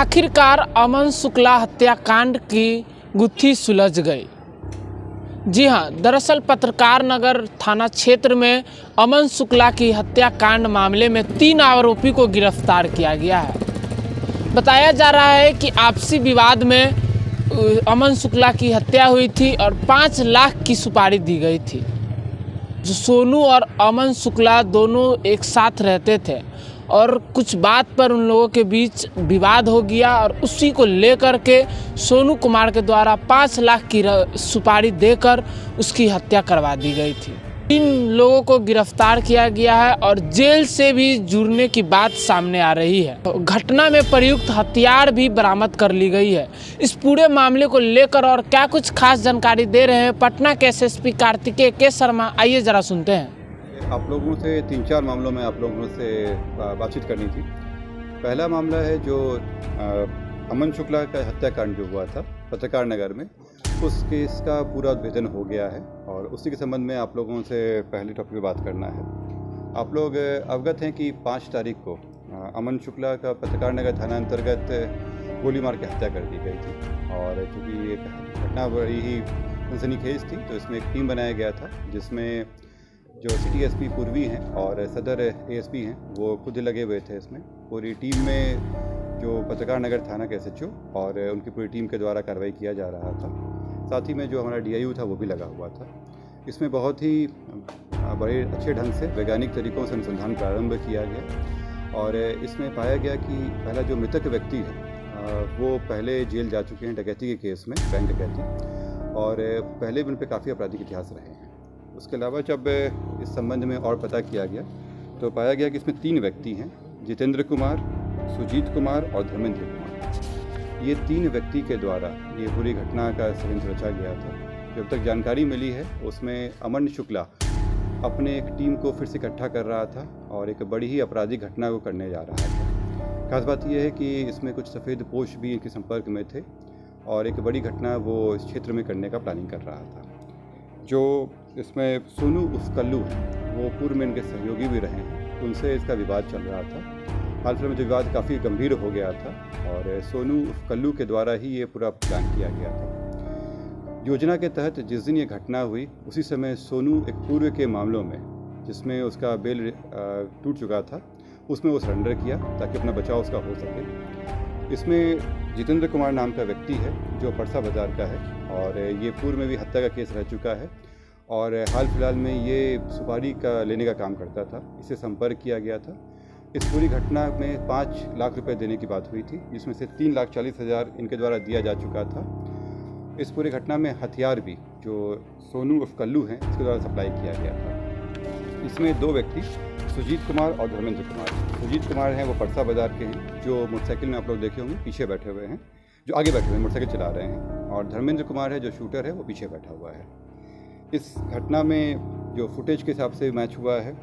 आखिरकार अमन शुक्ला हत्याकांड की गुत्थी सुलझ गई। जी हां, दरअसल पत्रकार नगर थाना क्षेत्र में अमन शुक्ला की हत्याकांड मामले में 3 आरोपी को गिरफ्तार किया गया है। बताया जा रहा है कि आपसी विवाद में अमन शुक्ला की हत्या हुई थी और 5 लाख की सुपारी दी गई थी। जो सोनू और अमन शुक्ला दोनों एक साथ रहते थे और कुछ बात पर उन लोगों के बीच विवाद हो गया और उसी को लेकर के सोनू कुमार के द्वारा 5 लाख की सुपारी देकर उसकी हत्या करवा दी गई थी। 3 लोगों को गिरफ्तार किया गया है और जेल से भी जुड़ने की बात सामने आ रही है। घटना में प्रयुक्त हथियार भी बरामद कर ली गई है। इस पूरे मामले को लेकर और क्या कुछ खास जानकारी दे रहे हैं पटना के एसएसपी कार्तिकेय के शर्मा, आइए जरा सुनते हैं। आप लोगों से 3-4 मामलों में आप लोगों से बातचीत करनी थी। पहला मामला है जो अमन शुक्ला का हत्याकांड जो हुआ था पत्रकार नगर में, उस केस का पूरा उद्भेदन हो गया है और उसी के संबंध में आप लोगों से पहले टॉपिक पे बात करना है। आप लोग अवगत हैं कि 5 तारीख को अमन शुक्ला का पत्रकार नगर थाना अंतर्गत गोली मार के हत्या कर दी गई थी और चूँकि ये घटना बड़ी ही सनसनीखेज थी तो इसमें एक टीम बनाया गया था जिसमें जो सिटी एसपी पूर्वी हैं और सदर एएसपी हैं वो खुद लगे हुए थे। इसमें पूरी टीम में जो पत्रकार नगर थाना के एसएचओ और उनकी पूरी टीम के द्वारा कार्रवाई किया जा रहा था। साथ ही में जो हमारा डीआईयू था वो भी लगा हुआ था। इसमें बहुत ही बड़े अच्छे ढंग से वैज्ञानिक तरीक़ों से अनुसंधान प्रारंभ किया गया और इसमें पाया गया कि पहला जो मृतक व्यक्ति है वो पहले जेल जा चुके हैं डकैती के केस में, बैंक डकैती, और पहले भी उन पर काफ़ी आपराधिक इतिहास रहे हैं। उसके अलावा जब इस संबंध में और पता किया गया तो पाया गया कि इसमें 3 व्यक्ति हैं, जितेंद्र कुमार, सुजीत कुमार और धर्मेंद्र कुमार। ये 3 व्यक्ति के द्वारा ये पूरी घटना का षड्यंत्र रचा गया था। जब तक जानकारी मिली है उसमें अमन शुक्ला अपने एक टीम को फिर से इकट्ठा कर रहा था और एक बड़ी ही आपराधिक घटना को करने जा रहा था। खास बात यह है कि इसमें कुछ सफ़ेद पोश भी इनके संपर्क में थे और एक बड़ी घटना वो इस क्षेत्र में करने का प्लानिंग कर रहा था। जो इसमें सोनू उर्फ कल्लू हैं वो पूर्व में इनके सहयोगी भी रहे हैं, उनसे इसका विवाद चल रहा था। हाल फिलहाल में जो विवाद काफ़ी गंभीर हो गया था और सोनू उर्फ कल्लू के द्वारा ही ये पूरा प्लान किया गया था। योजना के तहत जिस दिन ये घटना हुई उसी समय सोनू एक पूर्व के मामलों में जिसमें उसका बेल टूट चुका था उसमें वो सरेंडर किया ताकि अपना बचाव उसका हो सके। इसमें जितेंद्र कुमार नाम का व्यक्ति है जो परसा बाजार का है और ये पूर्व में भी हत्या का केस रह चुका है और हाल फिलहाल में ये सुपारी का लेने का काम करता था। इससे संपर्क किया गया था। इस पूरी घटना में 5 लाख रुपए देने की बात हुई थी जिसमें से 3,40,000 इनके द्वारा दिया जा चुका था। इस पूरी घटना में हथियार भी जो सोनू उर्फ कल्लू हैं इसके द्वारा सप्लाई किया गया था। इसमें 2 व्यक्ति सुजीत कुमार और धर्मेंद्र कुमार। सुजीत कुमार हैं वो परसा बाजार के हैं जो मोटरसाइकिल में आप लोग देखे होंगे पीछे बैठे हुए हैं, जो आगे बैठे हुए हैं मोटरसाइकिल चला रहे हैं, और धर्मेंद्र कुमार है जो शूटर है वो पीछे बैठा हुआ है। इस घटना में जो फुटेज के हिसाब से मैच हुआ है,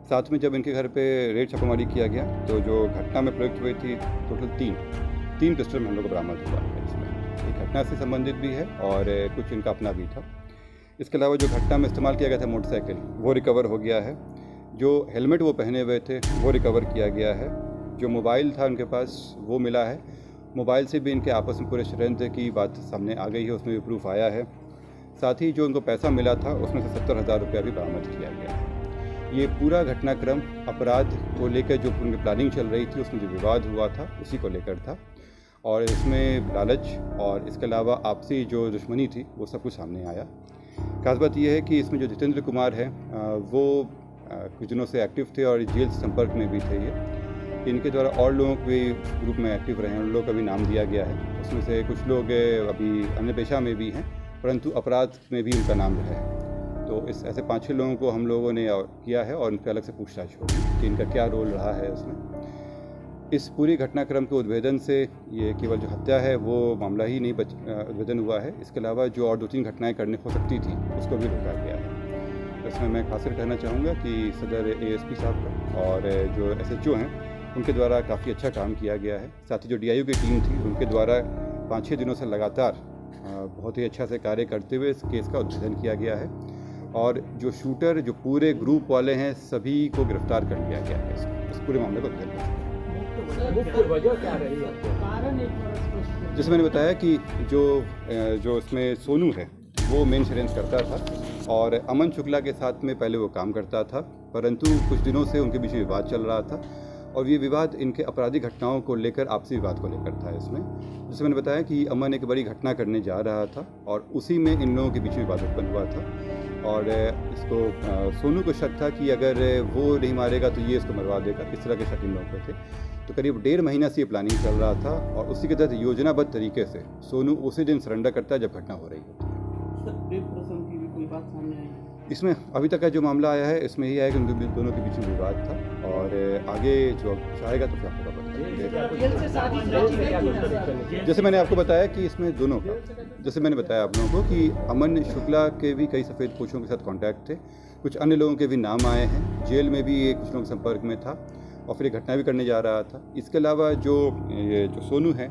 साथ में जब इनके घर पे रेड छापामारी किया गया तो जो घटना में प्रयुक्त हुई थी टोटल 3 पिस्टल हम लोग को बरामद हुआ है। इसमें एक घटना से संबंधित भी है और कुछ इनका अपना भी था। इसके अलावा जो घटना में इस्तेमाल किया गया था मोटरसाइकिल वो रिकवर हो गया है। जो हेलमेट वो पहने हुए थे वो रिकवर किया गया है। जो मोबाइल था उनके पास वो मिला है। मोबाइल से भी इनके आपस में पूरे षड्यंत्र की बात सामने आ गई है, उसमें भी प्रूफ आया है। साथ ही जो इनको पैसा मिला था उसमें से 70,000 रुपया भी बरामद किया गया है। ये पूरा घटनाक्रम अपराध को लेकर जो उनकी प्लानिंग चल रही थी उसमें जो विवाद हुआ था उसी को लेकर था और इसमें लालच और इसके अलावा आपसी जो दुश्मनी थी वो सब कुछ सामने आया। खास बात यह है कि इसमें जो जितेंद्र कुमार हैं वो कुछ दिनों से एक्टिव थे और जेल संपर्क में भी थे। ये इनके द्वारा और लोगों के ग्रुप में एक्टिव रहे हैं, उन लोगों का भी नाम दिया गया है। उसमें से कुछ लोग अभी अन्य पेशा में भी हैं परंतु अपराध में भी उनका नाम रहा है। तो इस ऐसे 5-6 लोगों को हम लोगों ने किया है और उन पर अलग से पूछताछ होगी कि इनका क्या रोल रहा है उसमें। इस पूरी घटनाक्रम के उद्भेदन से ये केवल जो हत्या है वो मामला ही नहीं उद्भेदन हुआ है, इसके अलावा जो और 2-3 घटनाएँ करने हो सकती थी उसको भी रोका गया है। इसमें मैं खासकर कहना चाहूँगा कि सदर एएसपी साहब का और जो एसएचओ हैं उनके द्वारा काफ़ी अच्छा काम किया गया है। साथ ही जो डीआईयू की टीम थी उनके द्वारा 5-6 दिनों से लगातार बहुत ही अच्छा से कार्य करते हुए इस केस का उद्भेदन किया गया है और जो शूटर जो पूरे ग्रुप वाले हैं सभी को गिरफ्तार कर लिया गया है। इस पूरे मामले को उद्भेदन जैसे मैंने बताया कि जो इसमें सोनू है वो मेन षड्यंत्र करता था और अमन शुक्ला के साथ में पहले वो काम करता था, परंतु कुछ दिनों से उनके बीच में विवाद चल रहा था और ये विवाद इनके आपराधिक घटनाओं को लेकर, आपसी विवाद को लेकर था। इसमें जैसे मैंने बताया कि अमन एक बड़ी घटना करने जा रहा था और उसी में इन लोगों के बीच में विवाद उत्पन्न हुआ था और इसको सोनू को शक था कि अगर वो नहीं मारेगा तो ये इसको मरवा देगा। इस तरह के शक इन लोगों को थे। तो करीब 1.5 महीना से ये प्लानिंग चल रहा था और उसी के तहत योजनाबद्ध तरीके से सोनू उसी दिन सरेंडर करता है जब घटना हो रही होती है। की भी कोई बात सामने आई? इसमें अभी तक का जो मामला आया है इसमें यही है कि उनके दोनों के बीच में विवाद था और आगे जो कुछ आएगा तो फिर आपको पता चलेगा। जैसे मैंने आपको बताया कि इसमें दोनों का, जैसे मैंने बताया आप लोगों को कि अमन शुक्ला के भी कई सफ़ेद पोशों के साथ कांटेक्ट थे, कुछ अन्य लोगों के भी नाम आए हैं, जेल में भी ये कुछ लोगों के संपर्क में था और फिर एक घटना भी करने जा रहा था। इसके अलावा जो सोनू है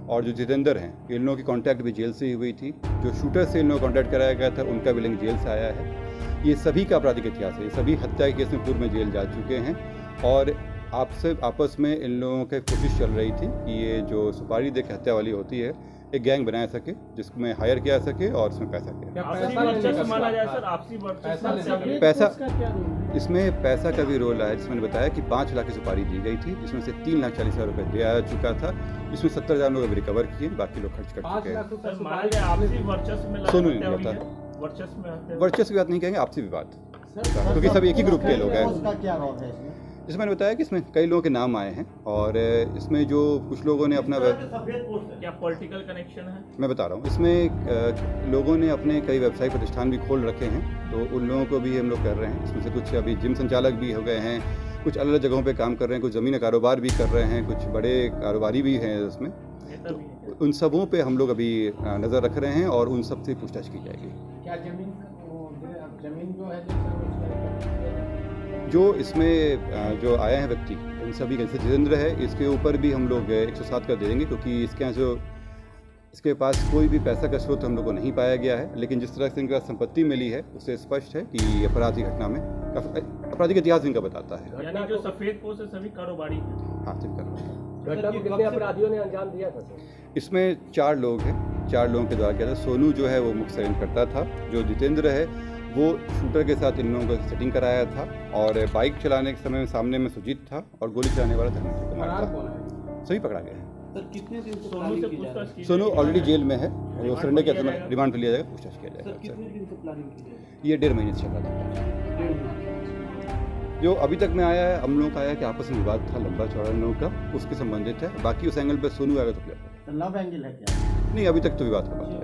और जो जितेंद्र हैं, इन लोगों की कांटेक्ट भी जेल से ही हुई थी। जो शूटर से इन लोगों को कांटेक्ट कराया गया था उनका भी लिंक जेल से आया है। ये सभी का आपराधिक इतिहास है, ये सभी हत्या के केस में पूर्व में जेल जा चुके हैं और आपस में इन लोगों की कोशिश चल रही थी कि ये जो सुपारी दे के हत्या वाली होती है एक गैंग बनाया सके जिसमें हायर किया सके और उसमें पैसा पैसा इसमें पैसा का भी रोल है। जिसमें बताया कि 5 लाख की सुपारी दी गई थी जिसमें से 3,40,000 रुपये दिया चुका था। इसमें 70,000 लोग रिकवर किए, बाकी लोग खर्च कर चुके हैं। सोनू ने दिया था। वर्चस्व विवाद नहीं कहेंगे, आपसी विवाद, क्योंकि सब एक ही ग्रुप के लोग हैं। जैसे मैंने बताया कि इसमें कई लोगों के नाम आए हैं और इसमें जो कुछ लोगों ने अपना क्या पॉलिटिकल कनेक्शन है मैं बता रहा हूँ। इसमें लोगों ने अपने कई व्यवसायिक प्रतिष्ठान भी खोल रखे हैं, तो उन लोगों को भी हम लोग कर रहे हैं। इसमें से कुछ अभी जिम संचालक भी हो गए हैं, कुछ अलग अलग जगहों पे काम कर रहे हैं, कुछ ज़मीन कारोबार भी कर रहे हैं, कुछ बड़े कारोबारी भी हैं इसमें। तो उन सबों पे हम लोग अभी नज़र रख रहे हैं और उन सब से पूछताछ की जाएगी। क्या जमीन जो है जो इसमें जो आए हैं व्यक्ति, इन सभी जैसे जितेंद्र है, इसके ऊपर भी हम लोग 107 का दे देंगे, क्योंकि इसके यहाँ जो इसके पास कोई भी पैसा का स्रोत हम लोग को नहीं पाया गया है। लेकिन जिस तरह से इनका संपत्ति मिली है उससे स्पष्ट है कि अपराधी घटना में आपराधिक इतिहास इनका बताता है। यानी जो सफेद पोश है सभी कारोबारी हैं। हाँ, सिर्फ कारोबारी। घटना को कितने अपराधियों ने अंजाम दिया था? इसमें 4 लोग हैं, 4 लोगों के द्वारा किया था। सोनू जो है वो मुख्य षड्यंत्र करता था, जो जितेंद्र है वो शूटर के साथ इन लोगों को सेटिंग कराया था और बाइक चलाने के समय सामने में सुजीत था और गोली चलाने वाला धर्मेंद्र कुमार था। सभी पकड़ा गया है। कितने दिन से प्लानिंग की जा रही है? सोनू ऑलरेडी जेल में है, वो सरेंडर किया था, रिमांड पर लिया जाएगा, पूछताछ किया जाएगा। कितने दिन से प्लानिंग की जा रही है? ये 1.5 महीने से चल रहा था। जो अभी तक में आया है, हम लोगों का आया कि आपस में विवाद था लंबा चौड़ा इन लोगों का, उसके संबंधित है। बाकी उस एंगल पर सोनू आएगा तो क्लियर। लव एंगल है क्या? नहीं, अभी तक तो विवाद का बात है।